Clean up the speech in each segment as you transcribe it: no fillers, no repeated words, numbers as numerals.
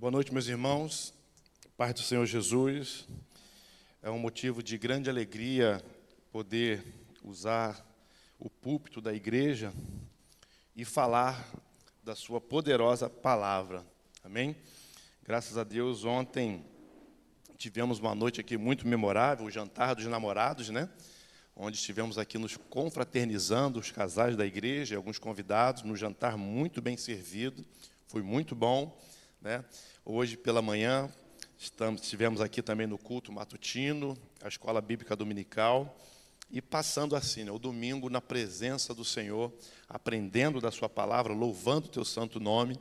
Boa noite, meus irmãos. Paz do Senhor Jesus. É um motivo de grande alegria poder usar o púlpito da igreja e falar da sua poderosa palavra. Amém? Graças a Deus, ontem tivemos uma noite aqui muito memorável, o jantar dos namorados, né? Onde estivemos aqui nos confraternizando, os casais da igreja, alguns convidados, no jantar muito bem servido. Foi muito bom, né? Hoje pela manhã estivemos aqui também no culto matutino, a escola bíblica dominical, e passando assim, né, o domingo na presença do Senhor, aprendendo da sua palavra, louvando o teu santo nome,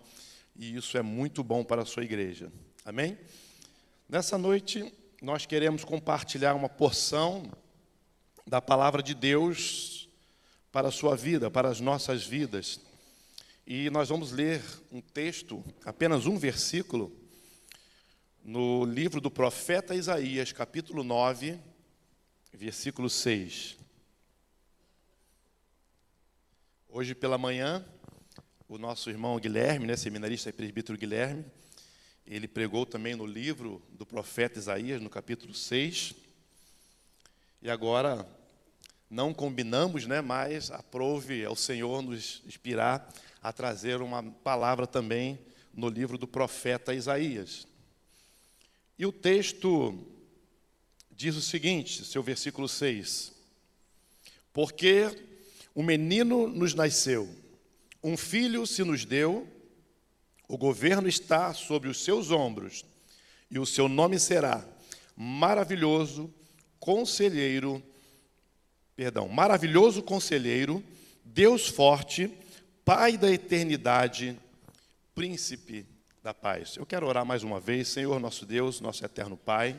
e isso é muito bom para a sua igreja. Amém? Nessa noite nós queremos compartilhar uma porção da palavra de Deus para a sua vida, para as nossas vidas. E nós vamos ler um texto, apenas um versículo, no livro do profeta Isaías, capítulo 9, versículo 6. Hoje pela manhã, o nosso irmão Guilherme, né, seminarista e presbítero Guilherme, ele pregou também no livro do profeta Isaías, no capítulo 6. E agora, não combinamos, né, mas aprove ao Senhor nos inspirar a trazer uma palavra também no livro do profeta Isaías. E o texto diz o seguinte, seu versículo 6. Porque um menino nos nasceu, um filho se nos deu, o governo está sobre os seus ombros, e o seu nome será maravilhoso conselheiro, Deus forte, Pai da eternidade, príncipe da paz. Eu quero orar mais uma vez. Senhor, nosso Deus, nosso eterno Pai,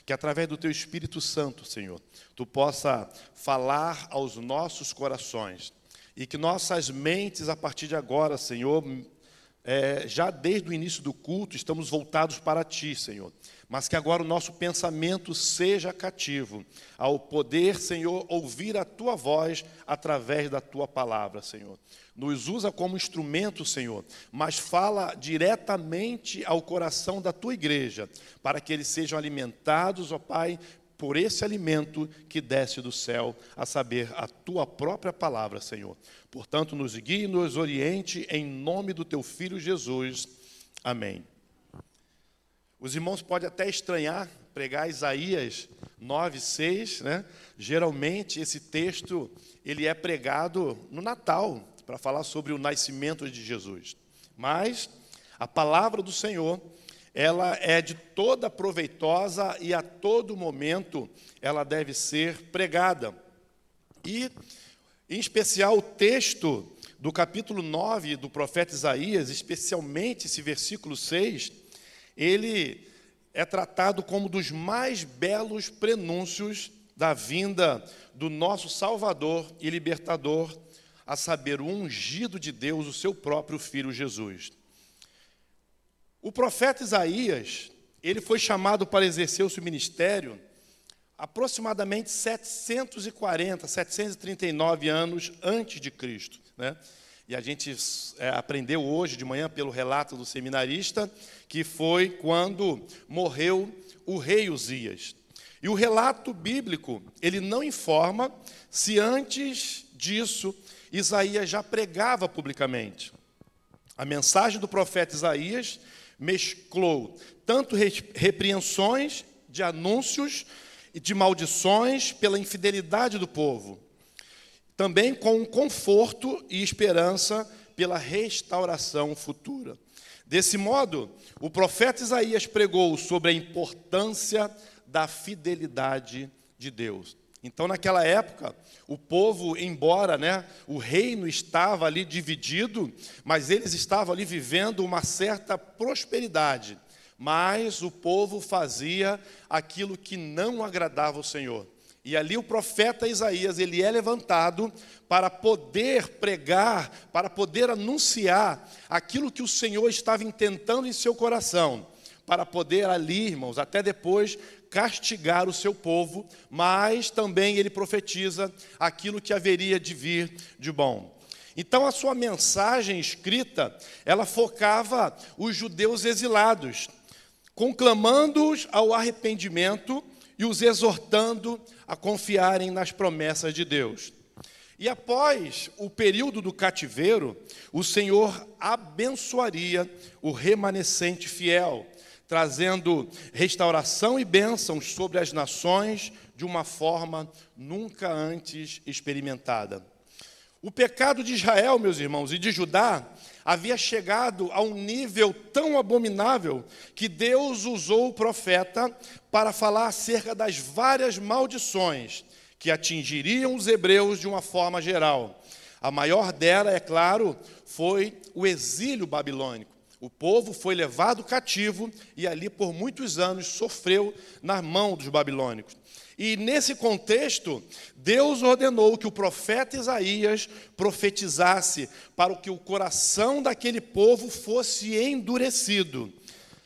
que através do teu Espírito Santo, Senhor, tu possa falar aos nossos corações e que nossas mentes, a partir de agora, Senhor, já desde o início do culto, estamos voltados para Ti, Senhor. Mas que agora o nosso pensamento seja cativo ao poder, Senhor, ouvir a Tua voz através da Tua palavra, Senhor. Nos usa como instrumento, Senhor, mas fala diretamente ao coração da Tua igreja, para que eles sejam alimentados, ó Pai, por esse alimento que desce do céu, a saber, a Tua própria palavra, Senhor. Portanto, nos guie e nos oriente em nome do Teu Filho Jesus. Amém. Os irmãos podem até estranhar pregar Isaías 9, 6, né? Geralmente esse texto ele é pregado no Natal, para falar sobre o nascimento de Jesus. Mas a palavra do Senhor, ela é de toda proveitosa e a todo momento ela deve ser pregada. E, em especial, o texto do capítulo 9 do profeta Isaías, especialmente esse versículo 6, ele é tratado como dos mais belos prenúncios da vinda do nosso Salvador e Libertador, a saber, o ungido de Deus, o seu próprio Filho Jesus. O profeta Isaías, ele foi chamado para exercer o seu ministério aproximadamente 739 anos antes de Cristo, né? E a gente aprendeu hoje de manhã pelo relato do seminarista que foi quando morreu o rei Uzias. E o relato bíblico, ele não informa se antes disso Isaías já pregava publicamente. A mensagem do profeta Isaías mesclou tanto repreensões de anúncios e de maldições pela infidelidade do povo, também com um conforto e esperança pela restauração futura. Desse modo, o profeta Isaías pregou sobre a importância da fidelidade de Deus. Então, naquela época, o povo, embora, né, o reino estava ali dividido, mas eles estavam ali vivendo uma certa prosperidade. Mas o povo fazia aquilo que não agradava ao Senhor. E ali o profeta Isaías, ele é levantado para poder pregar, para poder anunciar aquilo que o Senhor estava intentando em seu coração, para poder ali, irmãos, até depois castigar o seu povo, mas também ele profetiza aquilo que haveria de vir de bom. Então, a sua mensagem escrita, ela focava os judeus exilados, conclamando-os ao arrependimento e os exortando a confiarem nas promessas de Deus. E após o período do cativeiro, o Senhor abençoaria o remanescente fiel, trazendo restauração e bênçãos sobre as nações de uma forma nunca antes experimentada. O pecado de Israel, meus irmãos, e de Judá, havia chegado a um nível tão abominável que Deus usou o profeta para falar acerca das várias maldições que atingiriam os hebreus de uma forma geral. A maior dela, é claro, foi o exílio babilônico. O povo foi levado cativo e ali por muitos anos sofreu na mão dos babilônicos. E nesse contexto, Deus ordenou que o profeta Isaías profetizasse para que o coração daquele povo fosse endurecido,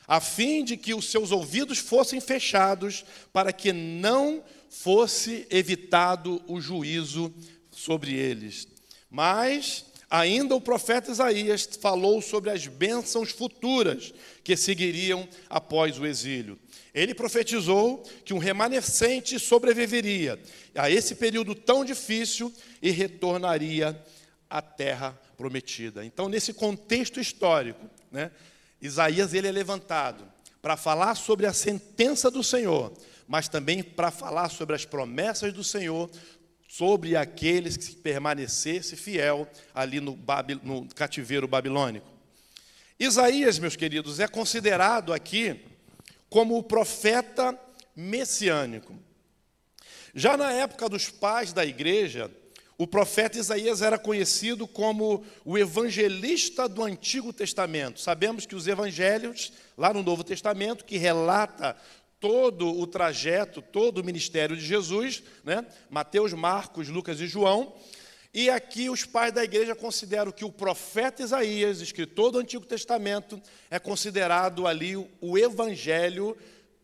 a fim de que os seus ouvidos fossem fechados, para que não fosse evitado o juízo sobre eles. Mas ainda o profeta Isaías falou sobre as bênçãos futuras que seguiriam após o exílio. Ele profetizou que um remanescente sobreviveria a esse período tão difícil e retornaria à terra prometida. Então, nesse contexto histórico, Isaías ele é levantado para falar sobre a sentença do Senhor, mas também para falar sobre as promessas do Senhor, sobre aqueles que permanecessem fiel ali no cativeiro babilônico. Isaías, meus queridos, é considerado aqui como o profeta messiânico. Já na época dos pais da igreja, o profeta Isaías era conhecido como o evangelista do Antigo Testamento. Sabemos que os evangelhos, lá no Novo Testamento, que relata todo o trajeto, todo o ministério de Jesus, Mateus, Marcos, Lucas e João. E aqui os pais da igreja consideram que o profeta Isaías, escritor do Antigo Testamento, é considerado ali o evangelho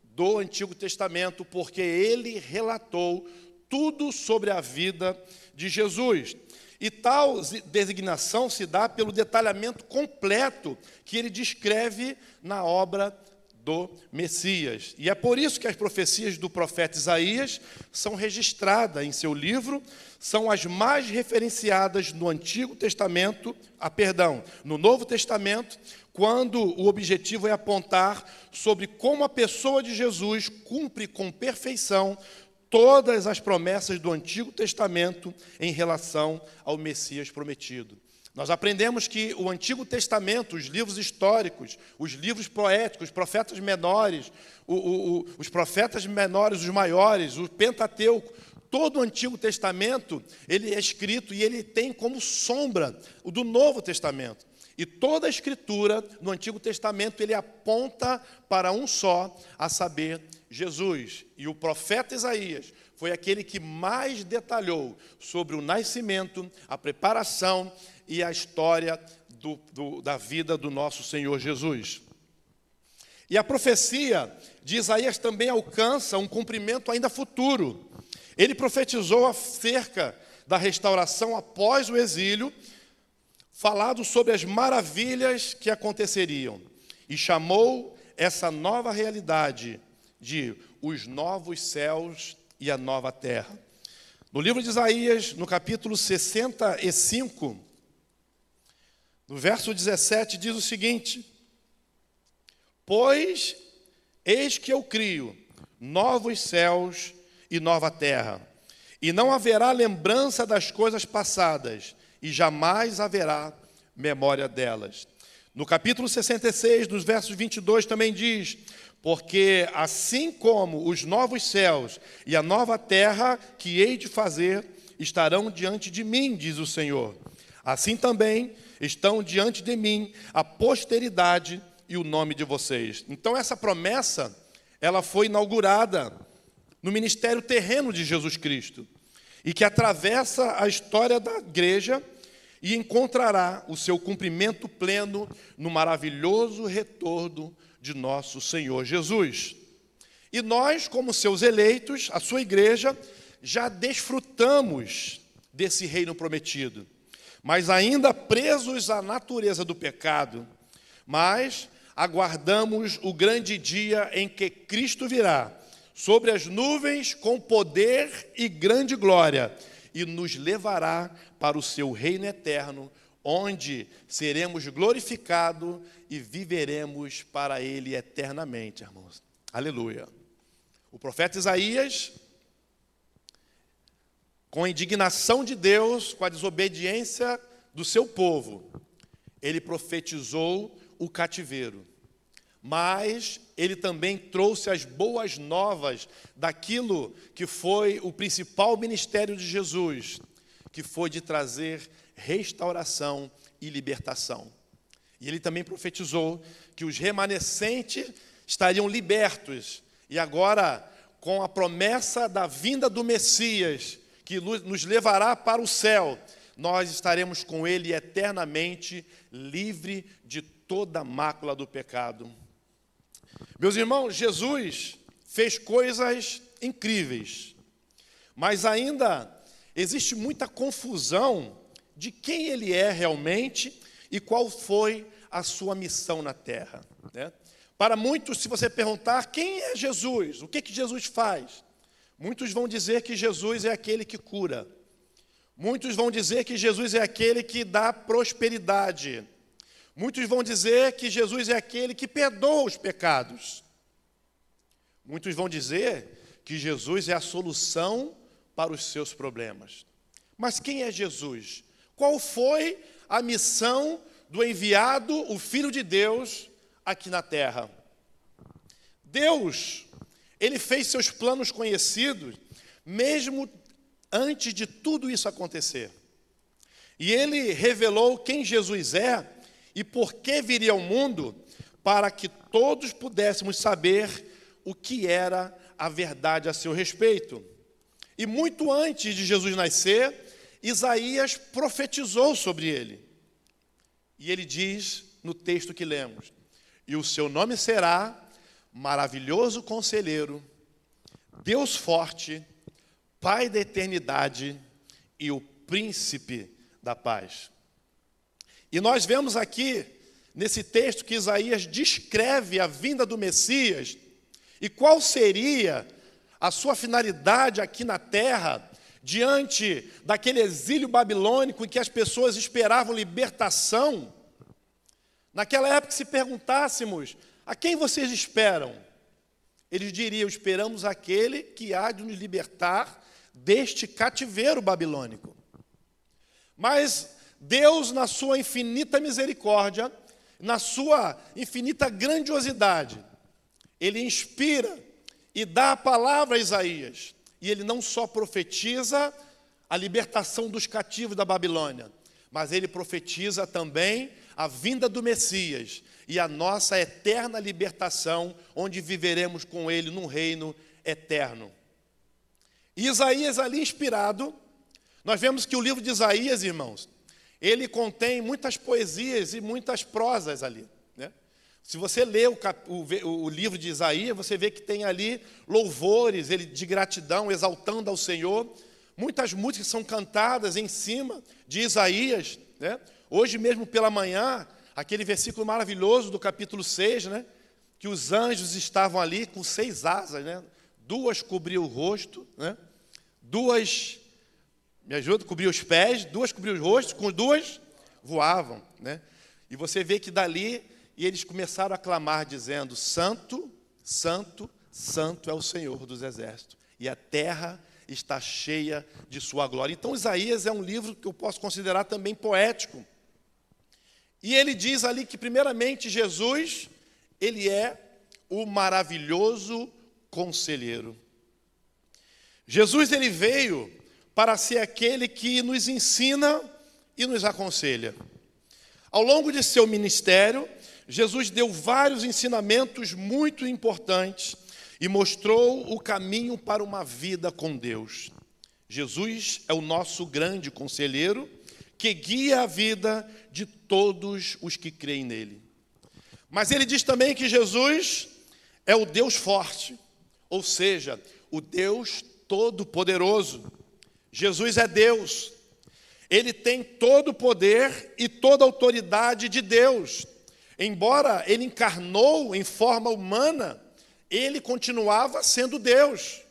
do Antigo Testamento, porque ele relatou tudo sobre a vida de Jesus. E tal designação se dá pelo detalhamento completo que ele descreve na obra do Messias. E é por isso que as profecias do profeta Isaías são registradas em seu livro, são as mais referenciadas no Antigo Testamento, no Novo Testamento, quando o objetivo é apontar sobre como a pessoa de Jesus cumpre com perfeição todas as promessas do Antigo Testamento em relação ao Messias prometido. Nós aprendemos que o Antigo Testamento, os livros históricos, os livros poéticos, os profetas menores, os profetas menores, os maiores, o Pentateuco, todo o Antigo Testamento, ele é escrito e ele tem como sombra o do Novo Testamento. E toda a escritura no Antigo Testamento, ele aponta para um só, a saber, Jesus. E o profeta Isaías foi aquele que mais detalhou sobre o nascimento, a preparação e a história da vida do nosso Senhor Jesus. E a profecia de Isaías também alcança um cumprimento ainda futuro. Ele profetizou acerca da restauração após o exílio, falado sobre as maravilhas que aconteceriam, e chamou essa nova realidade de os novos céus e a nova terra. No livro de Isaías, no capítulo 65, no verso 17, diz o seguinte: pois eis que eu crio novos céus e nova terra, e não haverá lembrança das coisas passadas, e jamais haverá memória delas. No capítulo 66, nos versos 22, também diz: porque assim como os novos céus e a nova terra que hei de fazer estarão diante de mim, diz o Senhor, assim também estão diante de mim a posteridade e o nome de vocês. Então essa promessa, ela foi inaugurada no ministério terreno de Jesus Cristo, e que atravessa a história da igreja e encontrará o seu cumprimento pleno no maravilhoso retorno de nosso Senhor Jesus. E nós, como seus eleitos, a sua igreja, já desfrutamos desse reino prometido. mas ainda presos à natureza do pecado, mas aguardamos o grande dia em que Cristo virá, sobre as nuvens com poder e grande glória, e nos levará para o seu reino eterno, onde seremos glorificados e viveremos para Ele eternamente, irmãos. Aleluia. O profeta Isaías, com a indignação de Deus, com a desobediência do seu povo, ele profetizou o cativeiro. Mas ele também trouxe as boas novas daquilo que foi o principal ministério de Jesus, que foi de trazer restauração e libertação. E ele também profetizou que os remanescentes estariam libertos. E agora, com a promessa da vinda do Messias, que nos levará para o céu, nós estaremos com ele eternamente, livre de toda mácula do pecado. Meus irmãos, Jesus fez coisas incríveis, mas ainda existe muita confusão de quem ele é realmente e qual foi a sua missão na terra, né? Para muitos, se você perguntar quem é Jesus, o que Jesus faz, muitos vão dizer que Jesus é aquele que cura. Muitos vão dizer que Jesus é aquele que dá prosperidade. Muitos vão dizer que Jesus é aquele que perdoa os pecados. Muitos vão dizer que Jesus é a solução para os seus problemas. Mas quem é Jesus? Qual foi a missão do enviado, o Filho de Deus, aqui na terra? Deus, ele fez seus planos conhecidos, mesmo antes de tudo isso acontecer. E ele revelou quem Jesus é e por que viria ao mundo, para que todos pudéssemos saber o que era a verdade a seu respeito. E muito antes de Jesus nascer, Isaías profetizou sobre ele. E ele diz no texto que lemos: e o seu nome será Maravilhoso Conselheiro, Deus Forte, Pai da Eternidade e o Príncipe da Paz. E nós vemos aqui, nesse texto, que Isaías descreve a vinda do Messias e qual seria a sua finalidade aqui na terra, diante daquele exílio babilônico em que as pessoas esperavam libertação. Naquela época, se perguntássemos, a quem vocês esperam? Eles diriam, esperamos aquele que há de nos libertar deste cativeiro babilônico. Mas Deus, na sua infinita misericórdia, na sua infinita grandiosidade, ele inspira e dá a palavra a Isaías. E ele não só profetiza a libertação dos cativos da Babilônia, mas ele profetiza também a vinda do Messias e a nossa eterna libertação, onde viveremos com ele num reino eterno. E Isaías ali inspirado, nós vemos que o livro de Isaías, irmãos, ele contém muitas poesias e muitas prosas ali, né? Se você lê o livro de Isaías, você vê que tem ali louvores de gratidão, exaltando ao Senhor. Muitas músicas são cantadas em cima de Isaías, né? Hoje mesmo pela manhã, aquele versículo maravilhoso do capítulo 6, né? Que os anjos estavam ali com 6 asas, né? 2 cobriam o rosto, né? 2, me ajuda, cobriam os pés, 2 cobriam o rosto, com 2 voavam, né? E você vê que dali, e eles começaram a clamar dizendo, Santo, Santo, Santo é o Senhor dos exércitos, e a terra está cheia de sua glória. Então Isaías é um livro que eu posso considerar também poético. E ele diz ali que primeiramente Jesus, ele é o maravilhoso conselheiro. Jesus, ele veio para ser aquele que nos ensina e nos aconselha. Ao longo de seu ministério, Jesus deu vários ensinamentos muito importantes e mostrou o caminho para uma vida com Deus. Jesus é o nosso grande conselheiro que guia a vida de todos os que creem nele. Mas ele diz também que Jesus é o Deus forte, ou seja, o Deus todo-poderoso. Jesus é Deus. Ele tem todo o poder e toda a autoridade de Deus. Embora ele encarnou em forma humana, ele continuava sendo Deus.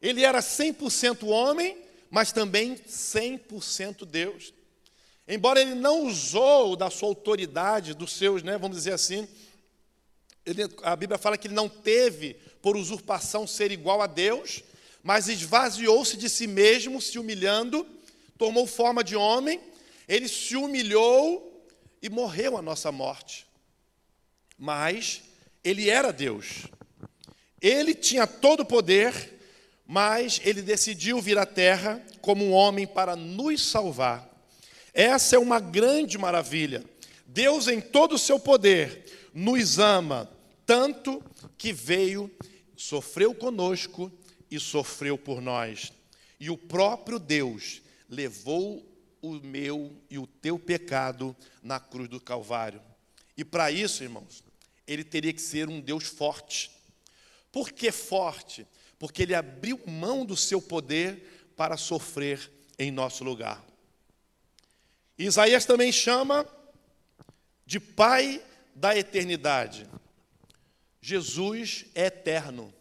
Ele era 100% homem, mas também 100% Deus. Embora ele não usou da sua autoridade, dos seus, vamos dizer assim, a Bíblia fala que ele não teve por usurpação ser igual a Deus, mas esvaziou-se de si mesmo, se humilhando, tomou forma de homem, ele se humilhou e morreu a nossa morte. Mas ele era Deus. Ele tinha todo o poder, mas ele decidiu vir à terra como um homem para nos salvar. Essa é uma grande maravilha. Deus, em todo o seu poder, nos ama tanto que veio, sofreu conosco e sofreu por nós. E o próprio Deus levou o meu e o teu pecado na cruz do Calvário. E para isso, irmãos, ele teria que ser um Deus forte. Por que forte? Porque ele abriu mão do seu poder para sofrer em nosso lugar. Isaías também chama de Pai da eternidade. Jesus é eterno.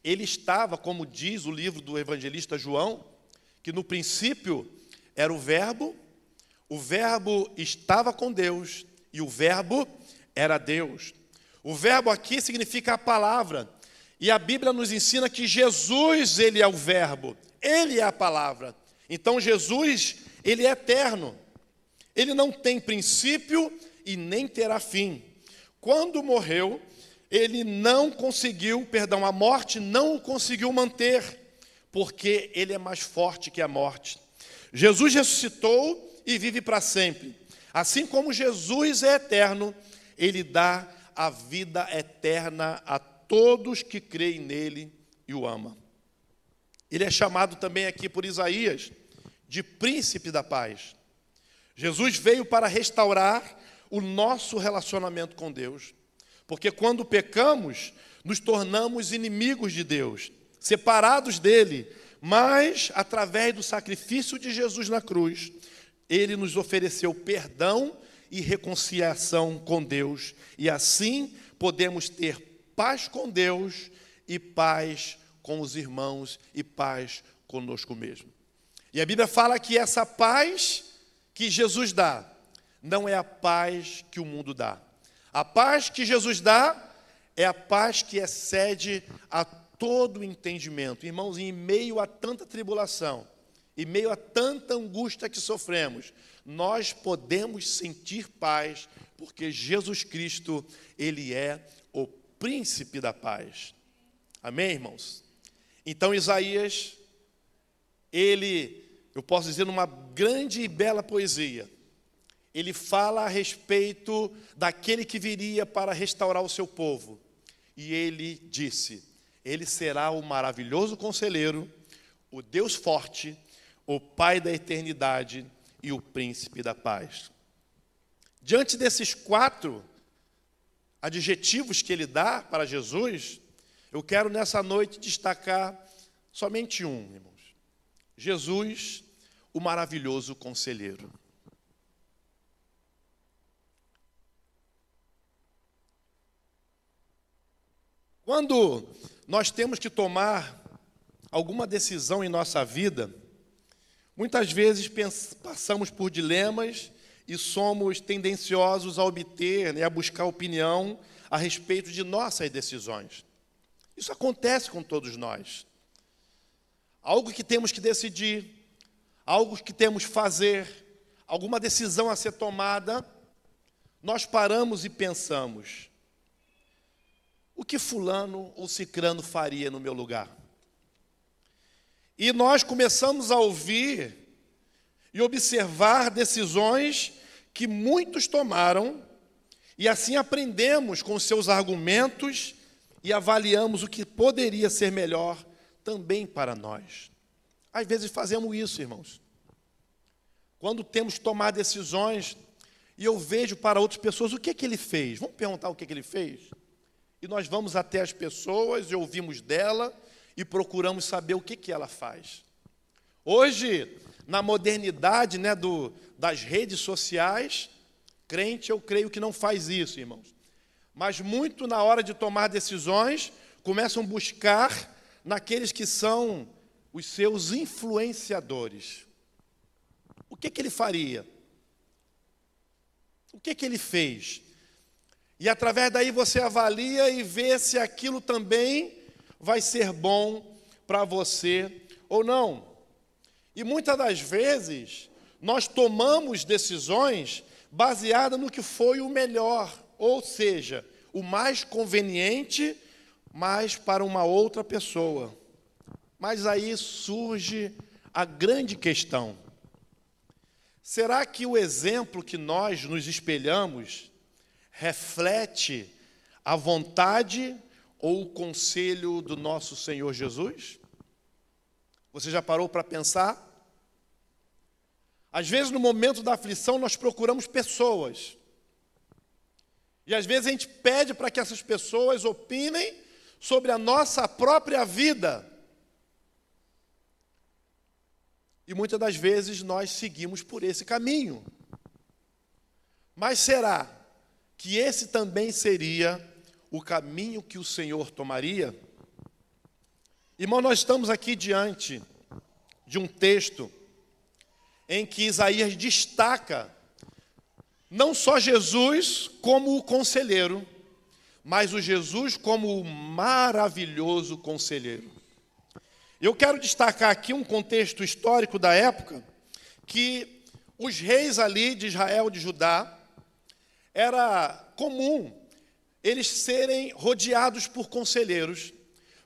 Ele estava, como diz o livro do evangelista João, que no princípio era o Verbo estava com Deus e o Verbo era Deus. O Verbo aqui significa a palavra. E a Bíblia nos ensina que Jesus, ele é o Verbo, ele é a palavra. Então Jesus, ele é eterno. Ele não tem princípio e nem terá fim. Quando morreu, ele não conseguiu, a morte não o conseguiu manter, porque ele é mais forte que a morte. Jesus ressuscitou e vive para sempre. Assim como Jesus é eterno, ele dá a vida eterna a todos que creem nele e o amam. Ele é chamado também aqui por Isaías de príncipe da paz. Jesus veio para restaurar o nosso relacionamento com Deus. Porque quando pecamos, nos tornamos inimigos de Deus, separados dele. Mas, através do sacrifício de Jesus na cruz, ele nos ofereceu perdão e reconciliação com Deus. E assim podemos ter paz com Deus e paz com os irmãos e paz conosco mesmo. E a Bíblia fala que essa paz que Jesus dá não é a paz que o mundo dá. A paz que Jesus dá é a paz que excede a todo entendimento. Irmãos, em meio a tanta tribulação, em meio a tanta angústia que sofremos, nós podemos sentir paz, porque Jesus Cristo, ele é o príncipe da paz. Amém, irmãos? Então, Isaías, eu posso dizer numa grande e bela poesia, ele fala a respeito daquele que viria para restaurar o seu povo. E ele disse, ele será o maravilhoso conselheiro, o Deus forte, o Pai da eternidade e o príncipe da paz. Diante desses 4 adjetivos que ele dá para Jesus, eu quero nessa noite destacar somente um, irmãos. Jesus, o maravilhoso conselheiro. Quando nós temos que tomar alguma decisão em nossa vida, muitas vezes passamos por dilemas e somos tendenciosos a obter, a buscar opinião a respeito de nossas decisões. Isso acontece com todos nós. Algo que temos que decidir, algo que temos que fazer, alguma decisão a ser tomada, nós paramos e pensamos, o que fulano ou cicrano faria no meu lugar? E nós começamos a ouvir e observar decisões que muitos tomaram, e assim aprendemos com seus argumentos e avaliamos o que poderia ser melhor também para nós. Às vezes fazemos isso, irmãos. Quando temos que tomar decisões, e eu vejo para outras pessoas, o que é que ele fez? Vamos perguntar o que é que ele fez? E nós vamos até as pessoas e ouvimos dela e procuramos saber o que ela faz. Hoje, na modernidade, né, das redes sociais, crente, eu creio que não faz isso, irmãos. Mas muito na hora de tomar decisões, começam a buscar naqueles que são os seus influenciadores. O que ele faria? O que ele fez? E através daí você avalia e vê se aquilo também vai ser bom para você ou não. E muitas das vezes, nós tomamos decisões baseadas no que foi o melhor, ou seja, o mais conveniente, mas para uma outra pessoa. Mas aí surge a grande questão. Será que o exemplo que nós nos espelhamos reflete a vontade ou o conselho do nosso Senhor Jesus? Você já parou para pensar? Às vezes, no momento da aflição, nós procuramos pessoas. E às vezes a gente pede para que essas pessoas opinem sobre a nossa própria vida. E muitas das vezes nós seguimos por esse caminho. Mas será que esse também seria o caminho que o Senhor tomaria? Irmão, nós estamos aqui diante de um texto em que Isaías destaca não só Jesus como o conselheiro, mas o Jesus como o maravilhoso conselheiro. Eu quero destacar aqui um contexto histórico da época, que os reis ali de Israel, de Judá, era comum eles serem rodeados por conselheiros,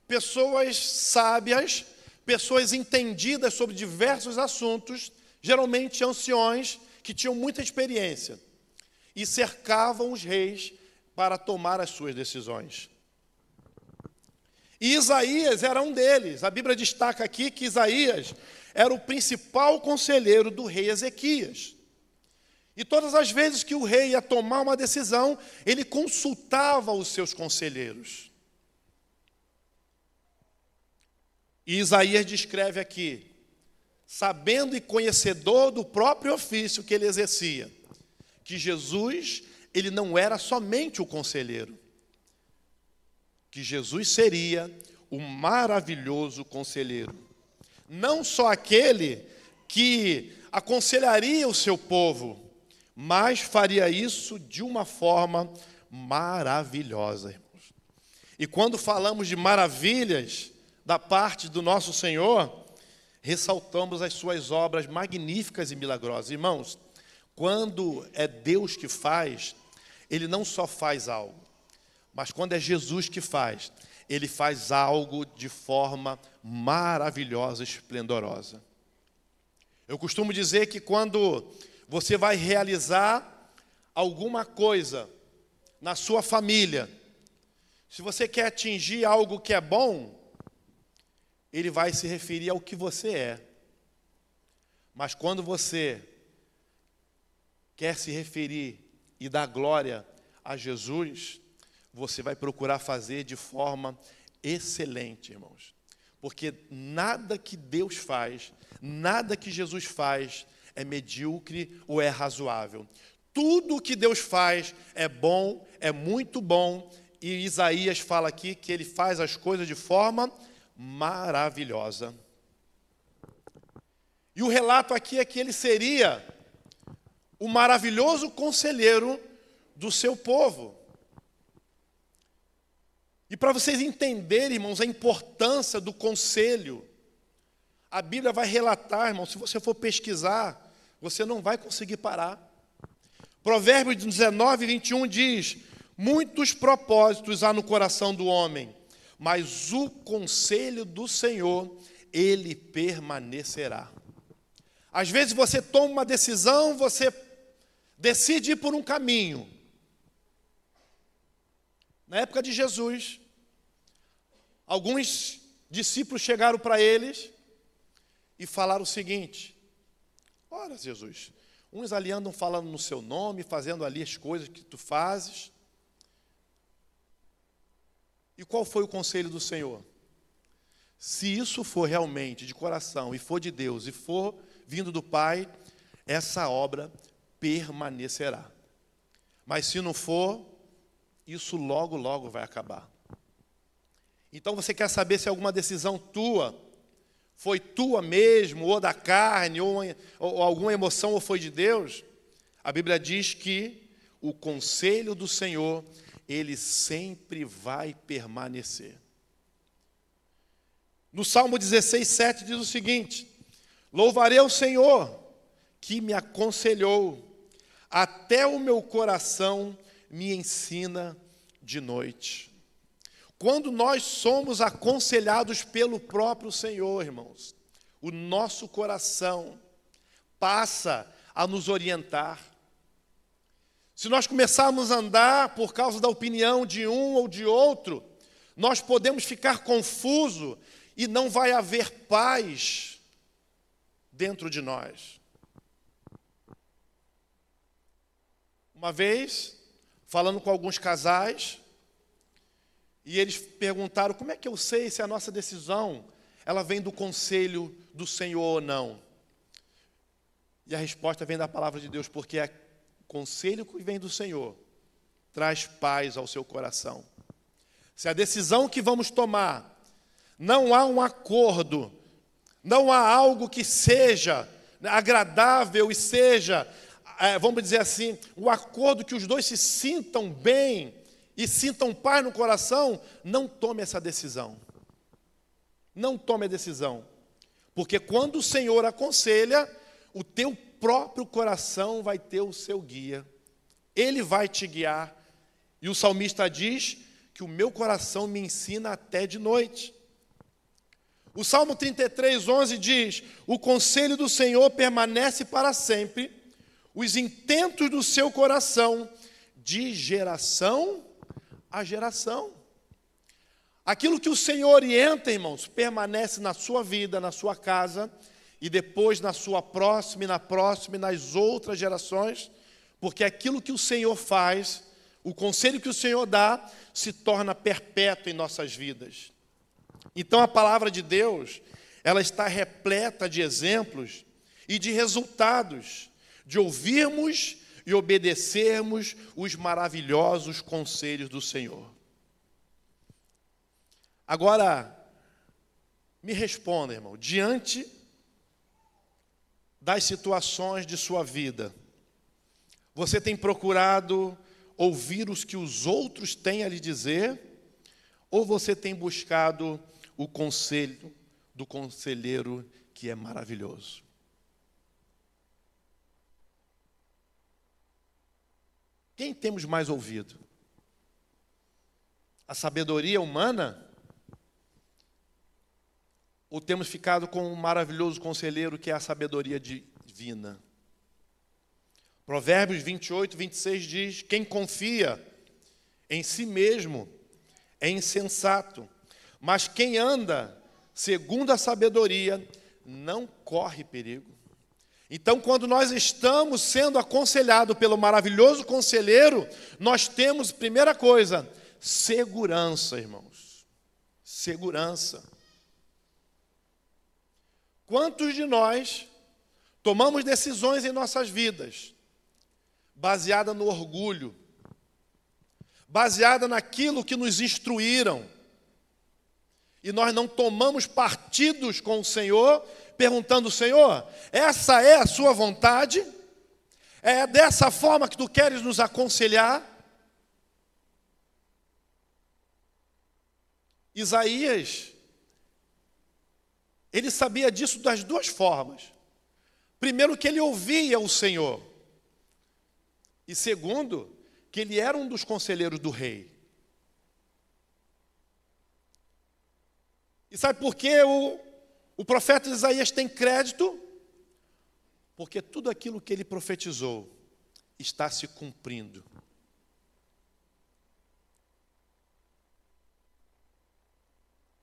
pessoas sábias, pessoas entendidas sobre diversos assuntos, geralmente anciões que tinham muita experiência, e cercavam os reis para tomar as suas decisões. E Isaías era um deles. A Bíblia destaca aqui que Isaías era o principal conselheiro do rei Ezequias. E todas as vezes que o rei ia tomar uma decisão, ele consultava os seus conselheiros. E Isaías descreve aqui, sabendo e conhecedor do próprio ofício que ele exercia, que Jesus, ele não era somente o conselheiro, que Jesus seria o maravilhoso conselheiro. Não só aquele que aconselharia o seu povo, mas faria isso de uma forma maravilhosa, irmãos. E quando falamos de maravilhas da parte do nosso Senhor, ressaltamos as suas obras magníficas e milagrosas. Irmãos, quando é Deus que faz, Ele não só faz algo, mas quando é Jesus que faz, Ele faz algo de forma maravilhosa, esplendorosa. Eu costumo dizer que quando você vai realizar alguma coisa na sua família, se você quer atingir algo que é bom, Ele vai se referir ao que você é. Mas quando você quer se referir e dar glória a Jesus, você vai procurar fazer de forma excelente, irmãos. Porque nada que Deus faz, nada que Jesus faz é medíocre ou é razoável. Tudo o que Deus faz é bom, é muito bom. E Isaías fala aqui que Ele faz as coisas de forma maravilhosa. E o relato aqui é que Ele seria o maravilhoso conselheiro do seu povo. E para vocês entenderem, irmãos, a importância do conselho, a Bíblia vai relatar, irmãos, se você for pesquisar, você não vai conseguir parar. Provérbios 19, 21 diz: muitos propósitos há no coração do homem, mas o conselho do Senhor, ele permanecerá. Às vezes você toma uma decisão, você decide ir por um caminho. Na época de Jesus, alguns discípulos chegaram para eles e falaram o seguinte: ora, Jesus, uns ali andam falando no seu nome, fazendo ali as coisas que tu fazes. E qual foi o conselho do Senhor? Se isso for realmente de coração, e for de Deus, e for vindo do Pai, essa obra permanecerá. Mas se não for, isso logo, logo vai acabar. Então você quer saber se alguma decisão tua foi tua mesmo, ou da carne, ou alguma emoção, ou foi de Deus? A Bíblia diz que o conselho do Senhor, ele sempre vai permanecer. No Salmo 16, 7 diz o seguinte: louvarei o Senhor, que me aconselhou, até o meu coração me ensina de noite. Quando nós somos aconselhados pelo próprio Senhor, irmãos, o nosso coração passa a nos orientar. Se nós começarmos a andar por causa da opinião de um ou de outro, nós podemos ficar confusos e não vai haver paz dentro de nós. Uma vez, falando com alguns casais, e eles perguntaram: como é que eu sei se a nossa decisão ela vem do conselho do Senhor ou não? E a resposta vem da palavra de Deus, porque o conselho que vem do Senhor traz paz ao seu coração. Se a decisão que vamos tomar não há um acordo, não há algo que seja agradável e seja, vamos dizer assim, o acordo que os dois se sintam bem e sintam paz no coração, não tome essa decisão. Não tome a decisão. Porque quando o Senhor aconselha, o teu próprio coração vai ter o seu guia. Ele vai te guiar. E o salmista diz que o meu coração me ensina até de noite. O Salmo 33, 11 diz: o conselho do Senhor permanece para sempre, os intentos do seu coração de geração a geração. Aquilo que o Senhor orienta, irmãos, permanece na sua vida, na sua casa, e depois na sua próxima, e na próxima, e nas outras gerações, porque aquilo que o Senhor faz, o conselho que o Senhor dá, se torna perpétuo em nossas vidas. Então a palavra de Deus, ela está repleta de exemplos e de resultados, de ouvirmos e obedecermos os maravilhosos conselhos do Senhor. Agora, me responda, irmão, diante das situações de sua vida, você tem procurado ouvir os que os outros têm a lhe dizer, ou você tem buscado o conselho do conselheiro que é maravilhoso? Quem temos mais ouvido? A sabedoria humana? Ou temos ficado com um maravilhoso conselheiro que é a sabedoria divina? Provérbios 28, 26 diz: quem confia em si mesmo é insensato, mas quem anda segundo a sabedoria não corre perigo. Então, quando nós estamos sendo aconselhados pelo maravilhoso conselheiro, nós temos, primeira coisa, segurança, irmãos. Segurança. Quantos de nós tomamos decisões em nossas vidas baseada no orgulho, baseada naquilo que nos instruíram, e nós não tomamos partidos com o Senhor, perguntando: Senhor, essa é a sua vontade? É dessa forma que tu queres nos aconselhar? Isaías, ele sabia disso das duas formas. Primeiro, que ele ouvia o Senhor. E segundo, que ele era um dos conselheiros do rei. E sabe por que o profeta Isaías tem crédito? Porque tudo aquilo que ele profetizou está se cumprindo.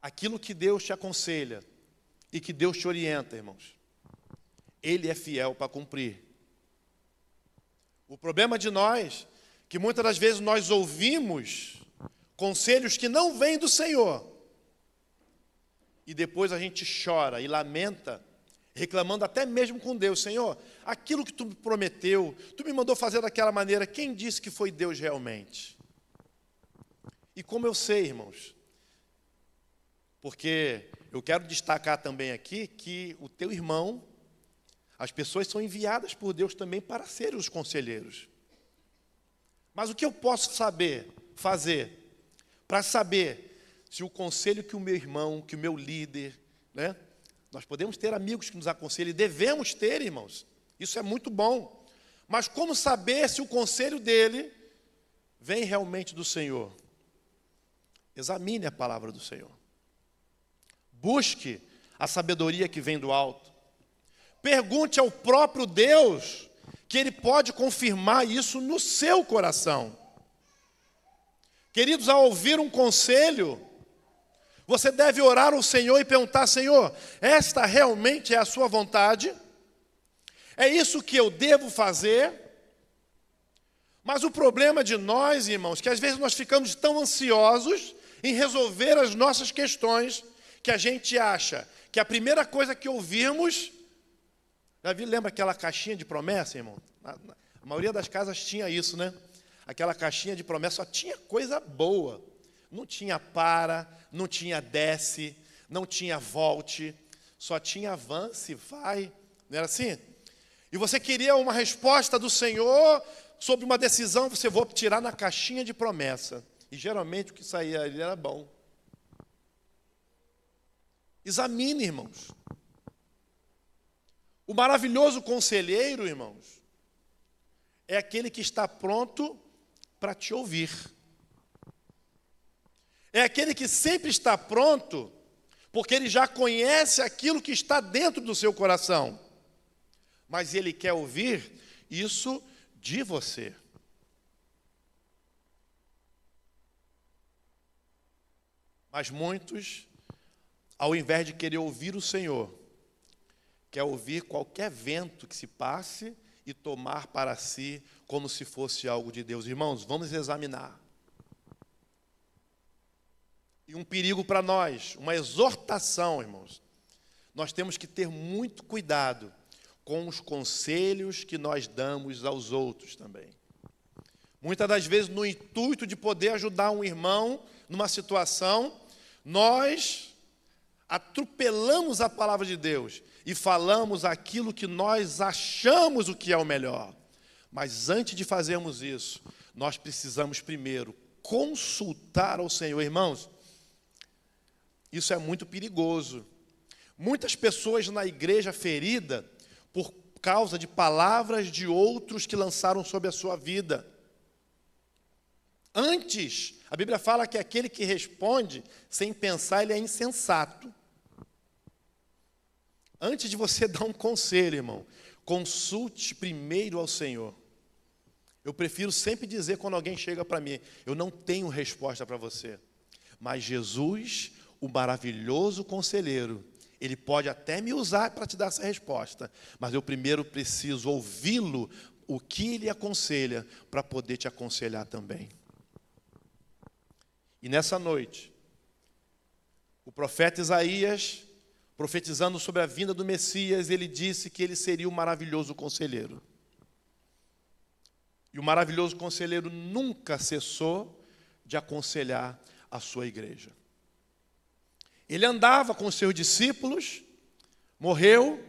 Aquilo que Deus te aconselha e que Deus te orienta, irmãos, Ele é fiel para cumprir. O problema de nós, que muitas das vezes nós ouvimos conselhos que não vêm do Senhor, e depois a gente chora e lamenta, reclamando até mesmo com Deus: Senhor, aquilo que tu me prometeu, tu me mandou fazer daquela maneira, quem disse que foi Deus realmente? E como eu sei, irmãos, porque eu quero destacar também aqui que o teu irmão, as pessoas são enviadas por Deus também para serem os conselheiros. Mas o que eu posso fazer, para saber se o conselho que o meu irmão, que o meu líder, né? Nós podemos ter amigos que nos aconselhem, devemos ter, irmãos, isso é muito bom. Mas como saber se o conselho dele vem realmente do Senhor? Examine a palavra do Senhor. Busque a sabedoria que vem do alto. Pergunte ao próprio Deus, que Ele pode confirmar isso no seu coração. Queridos, ao ouvir um conselho, você deve orar ao Senhor e perguntar: Senhor, esta realmente é a sua vontade? É isso que eu devo fazer? Mas o problema de nós, irmãos, que às vezes nós ficamos tão ansiosos em resolver as nossas questões, que a gente acha que a primeira coisa que ouvimos... Lembra aquela caixinha de promessa, irmão? A maioria das casas tinha isso, né? Aquela caixinha de promessa só tinha coisa boa. Não tinha para, não tinha desce, não tinha volte, só tinha avance, vai. Não era assim? E você queria uma resposta do Senhor sobre uma decisão, você vou tirar na caixinha de promessa. E geralmente o que saía ali era bom. Examine, irmãos. O maravilhoso conselheiro, irmãos, é aquele que está pronto para te ouvir. É aquele que sempre está pronto, porque ele já conhece aquilo que está dentro do seu coração. Mas ele quer ouvir isso de você. Mas muitos, ao invés de querer ouvir o Senhor, quer ouvir qualquer vento que se passe e tomar para si como se fosse algo de Deus. Irmãos, vamos examinar. E um perigo para nós, uma exortação, irmãos. Nós temos que ter muito cuidado com os conselhos que nós damos aos outros também. Muitas das vezes, no intuito de poder ajudar um irmão numa situação, nós atropelamos a palavra de Deus e falamos aquilo que nós achamos o que é o melhor. Mas antes de fazermos isso, nós precisamos primeiro consultar ao Senhor. Irmãos, isso é muito perigoso. Muitas pessoas na igreja ferida por causa de palavras de outros que lançaram sobre a sua vida. Antes, a Bíblia fala que aquele que responde sem pensar, ele é insensato. Antes de você dar um conselho, irmão, consulte primeiro ao Senhor. Eu prefiro sempre dizer quando alguém chega para mim: eu não tenho resposta para você, mas Jesus, o maravilhoso conselheiro, Ele pode até me usar para te dar essa resposta, mas eu primeiro preciso ouvi-lo, o que Ele aconselha, para poder te aconselhar também. E nessa noite, o profeta Isaías, profetizando sobre a vinda do Messias, ele disse que ele seria o maravilhoso conselheiro. E o maravilhoso conselheiro nunca cessou de aconselhar a sua igreja. Ele andava com os seus discípulos, morreu,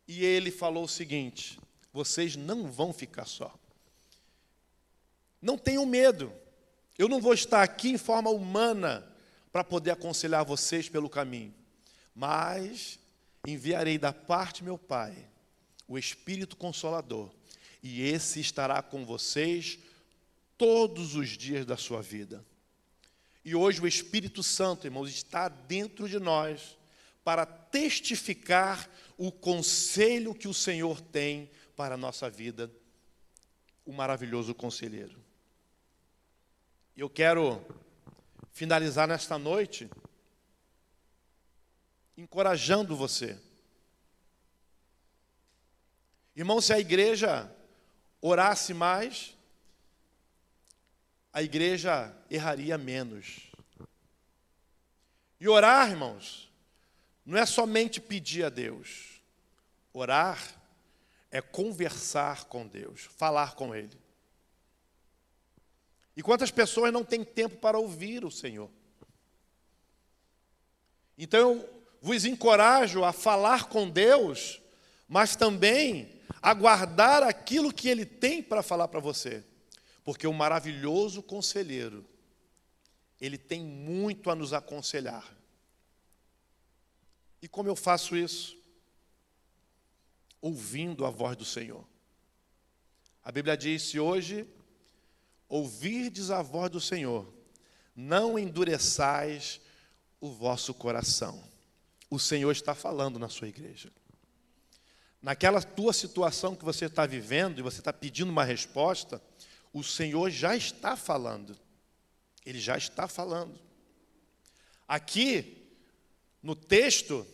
e ele falou o seguinte: vocês não vão ficar só. Não tenham medo. Eu não vou estar aqui em forma humana para poder aconselhar vocês pelo caminho. Mas enviarei da parte de meu Pai o Espírito Consolador, e esse estará com vocês todos os dias da sua vida. E hoje o Espírito Santo, irmãos, está dentro de nós para testificar o conselho que o Senhor tem para a nossa vida, o maravilhoso conselheiro. Eu quero finalizar nesta noite encorajando você. Irmão, se a igreja orasse mais, a igreja erraria menos. E orar, irmãos, não é somente pedir a Deus. Orar é conversar com Deus, falar com Ele. E quantas pessoas não têm tempo para ouvir o Senhor? Então eu vos encorajo a falar com Deus, mas também a guardar aquilo que Ele tem para falar para você. Porque o maravilhoso conselheiro, Ele tem muito a nos aconselhar. E como eu faço isso? Ouvindo a voz do Senhor. A Bíblia diz: se hoje ouvirdes a voz do Senhor, não endureçais o vosso coração. O Senhor está falando na sua igreja. Naquela tua situação que você está vivendo e você está pedindo uma resposta, o Senhor já está falando. Ele já está falando. Aqui, no texto,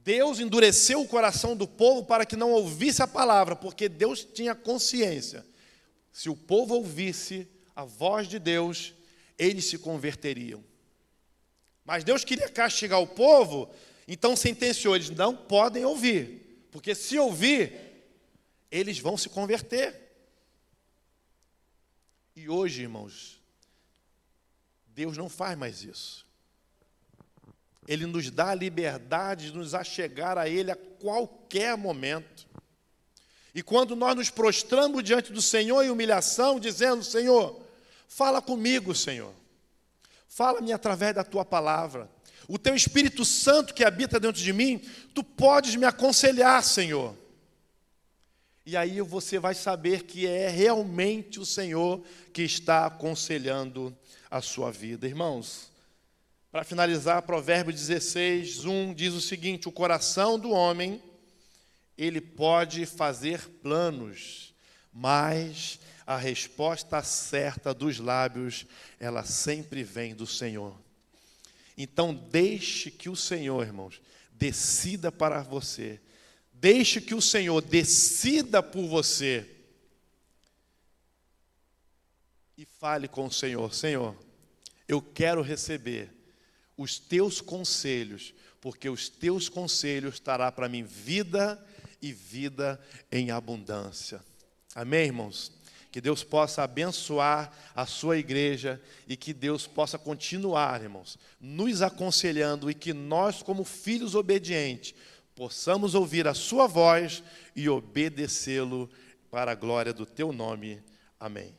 Deus endureceu o coração do povo para que não ouvisse a palavra, porque Deus tinha consciência. Se o povo ouvisse a voz de Deus, eles se converteriam. Mas Deus queria castigar o povo, então sentenciou, eles não podem ouvir, porque se ouvir, eles vão se converter. E hoje, irmãos, Deus não faz mais isso. Ele nos dá a liberdade de nos achegar a Ele a qualquer momento. E quando nós nos prostramos diante do Senhor em humilhação, dizendo: Senhor, fala comigo, Senhor. Fala-me através da Tua palavra. O Teu Espírito Santo que habita dentro de mim, Tu podes me aconselhar, Senhor. E aí você vai saber que é realmente o Senhor que está aconselhando a sua vida. Irmãos, para finalizar, Provérbios 16, 1 diz o seguinte: o coração do homem, ele pode fazer planos, mas a resposta certa dos lábios, ela sempre vem do Senhor. Então, deixe que o Senhor, irmãos, decida para você. Deixe que o Senhor decida por você. E fale com o Senhor: Senhor, eu quero receber os Teus conselhos, porque os Teus conselhos trará para mim vida e vida em abundância. Amém, irmãos? Que Deus possa abençoar a sua igreja e que Deus possa continuar, irmãos, nos aconselhando, e que nós, como filhos obedientes, possamos ouvir a sua voz e obedecê-lo para a glória do Teu nome. Amém.